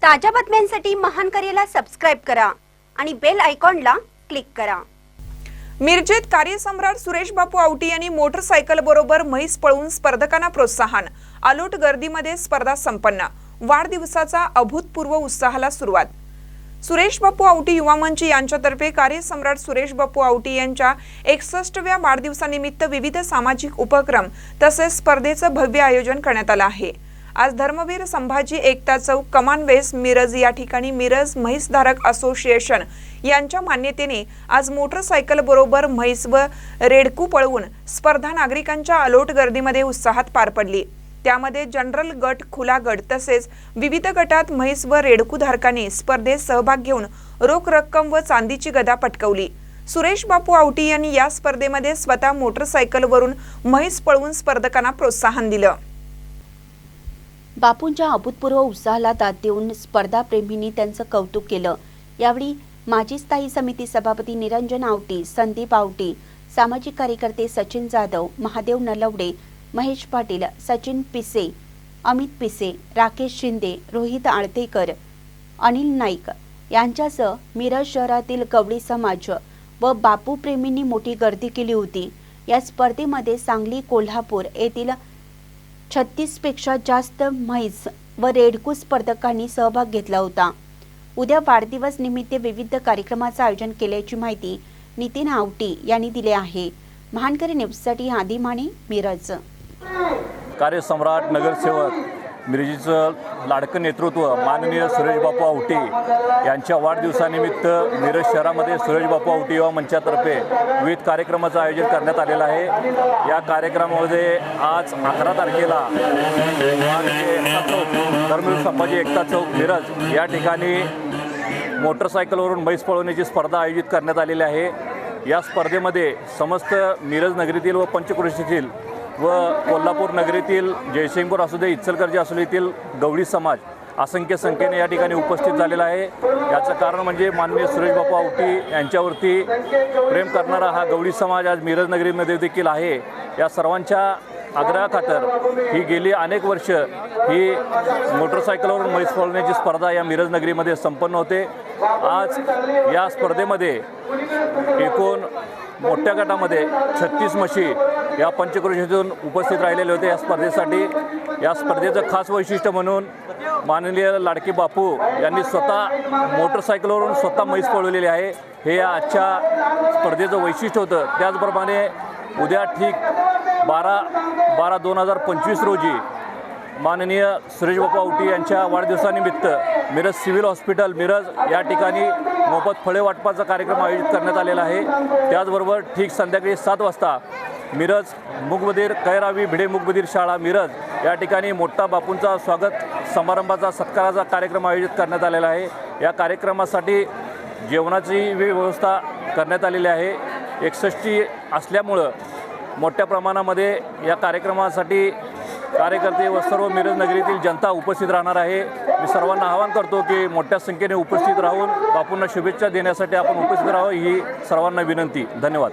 ताज्या बातम्यांसाठी महान करेला सबस्क्राइब करा आणि बेल आयकॉनला क्लिक करा। मिरजेत कार्यसम्राट सुरेश बापू आवटी यांनी मोटरसायकल बरोबर म्हैस पळवून स्पर्धकांना प्रोत्साहन। आलोट गर्दीमध्ये स्पर्धा संपन्न। वाढदिवसाचा अभूतपूर्व उत्साहाला सुरुवात। सुरेश बापू आवटी युवा मंच यांच्यातर्फे कार्यसम्राट सुरेश बापू आवटी यांच्या 61व्या वाढदिवसानिमित्त विविध सामाजिक उपक्रम तसेच स्पर्धेचं भव्य आयोजन करण्यात आलं आहे। आज धर्मवीर संभाजी एकता चौक कमान वेस्ट मिरज या ठिकाणी मिरज म्हैसधारक असोसिएशन यांच्या मान्यतेने आज मोटरसायकल बरोबर म्हैस व रेडकू पळवून स्पर्धा नागरिकांच्या अलोट गर्दीमध्ये उत्साहात पार पडली। त्यामध्ये जनरल गट, खुला गट तसेच विविध गटात म्हैस व रेडकू धारकांनी स्पर्धेत सहभाग घेऊन रोख रक्कम व चांदीची गदा पटकावली। सुरेश बापू आवटी यांनी या स्पर्धेमध्ये स्वतः मोटरसायकलवरून म्हैस पळवून स्पर्धकांना प्रोत्साहन दिलं। बापूंच्या अभूतपूर्व उत्साहाला दाद देऊन स्पर्धा प्रेमींनी त्यांचं कौतुक केलं। यावेळी माजी स्थायी समिती सभापती निरंजन आवटी, संदीप आवटी, सामाजिक कार्यकर्ते सचिन जाधव, महादेव नलवडे, महेश पाटील, सचिन पिसे, अमित पिसे, राकेश शिंदे, रोहित आळतेकर, अनिल नाईक यांच्यासह मिरज शहरातील गवळी समाज व बापू प्रेमींनी मोठी गर्दी केली होती। या स्पर्धेमध्ये सांगली, कोल्हापूर येथील 36 पेक्षा जास्त म्हैस व रेडकू स्पर्धकांनी सहभाग घेतला होता। उद्या वाढदिवस निमित्त विविध कार्यक्रमाचं आयोजन केल्याची माहिती नितीन आवटी यांनी दिली आहे। महानकरी न्यूजसाठी आदी माने, मिरज। कार्यसम्राट नगरसेवक मिरजेचं लाडकं नेतृत्व माननीय सुरेश बापू आवटी यांच्या वाढदिवसानिमित्त मिरज शहरामध्ये सुरेश बापू आवटी युवा मंचातर्फे विविध कार्यक्रमाचं आयोजन करण्यात आलेलं आहे। या कार्यक्रमामध्ये आज 11 तारखेला धर्मवीर संभाजी एकता चौक मिरज या ठिकाणी मोटरसायकलवरून म्हैस पळवण्याची स्पर्धा आयोजित करण्यात आलेली आहे। या स्पर्धेमध्ये समस्त मिरज नगरीतील व पंचक्रोशीतील व कोल्हापूर नगरीतील जयसिंगपूर असू दे, इचलकरंजी असू दे, येथील गवळी समाज असंख्य संख्येने या ठिकाणी उपस्थित झालेला आहे। याचं कारण म्हणजे माननीय सुरेश बापू आवटी यांच्यावरती प्रेम करणारा हा गवळी समाज आज मिरज नगरीमध्ये देखील आहे। या सर्वांच्या आग्रहाखातर ही गेली अनेक वर्ष ही मोटरसायकलवरून म्हैस पळवण्याची स्पर्धा या मिरज नगरीमध्ये संपन्न होते। आज या स्पर्धेमध्ये एकूण मोठ्या गटामध्ये 36 म्हशी या पंचक्रोशीतून उपस्थित राहिलेले होते। या स्पर्धेसाठी या स्पर्धेचं खास वैशिष्ट्य म्हणून माननीय लाडके बापू यांनी स्वतः मोटरसायकलवरून स्वतः म्हैस पळवलेली आहे। हे आजच्या स्पर्धेचं वैशिष्ट्य होतं। त्याचप्रमाणे उद्या ठीक 12/12/2025 रोजी माननीय सुरेश बापू आवटी यांच्या वाढदिवसानिमित्त मिरज सिव्हिल हॉस्पिटल मिरज या ठिकाणी मोफत फळे वाटपाचा कार्यक्रम आयोजित करण्यात आलेला आहे। त्याचबरोबर ठीक संध्याकाळी 7 वाजता मिरज मूकबधीर कैरावी भिडे मूकबधीर शाळा मिरज या ठिकाणी मोठा बापूंचा स्वागत समारंभाचा सत्काराचा कार्यक्रम आयोजित करण्यात आलेला आहे। या कार्यक्रमासाठी जेवणाची व्यवस्था करण्यात आलेली आहे। 61 असल्यामुळं मोठ्या प्रमाणामध्ये या कार्यक्रमासाठी कार्यकर्ते व सर्व मिरज नगरीतील जनता उपस्थित राहणार आहे। मी सर्वांना आवाहन करतो की मोठ्या संख्येने उपस्थित राहून बापूंना शुभेच्छा देण्यासाठी आपण उपस्थित राहावं ही सर्वांना विनंती। धन्यवाद।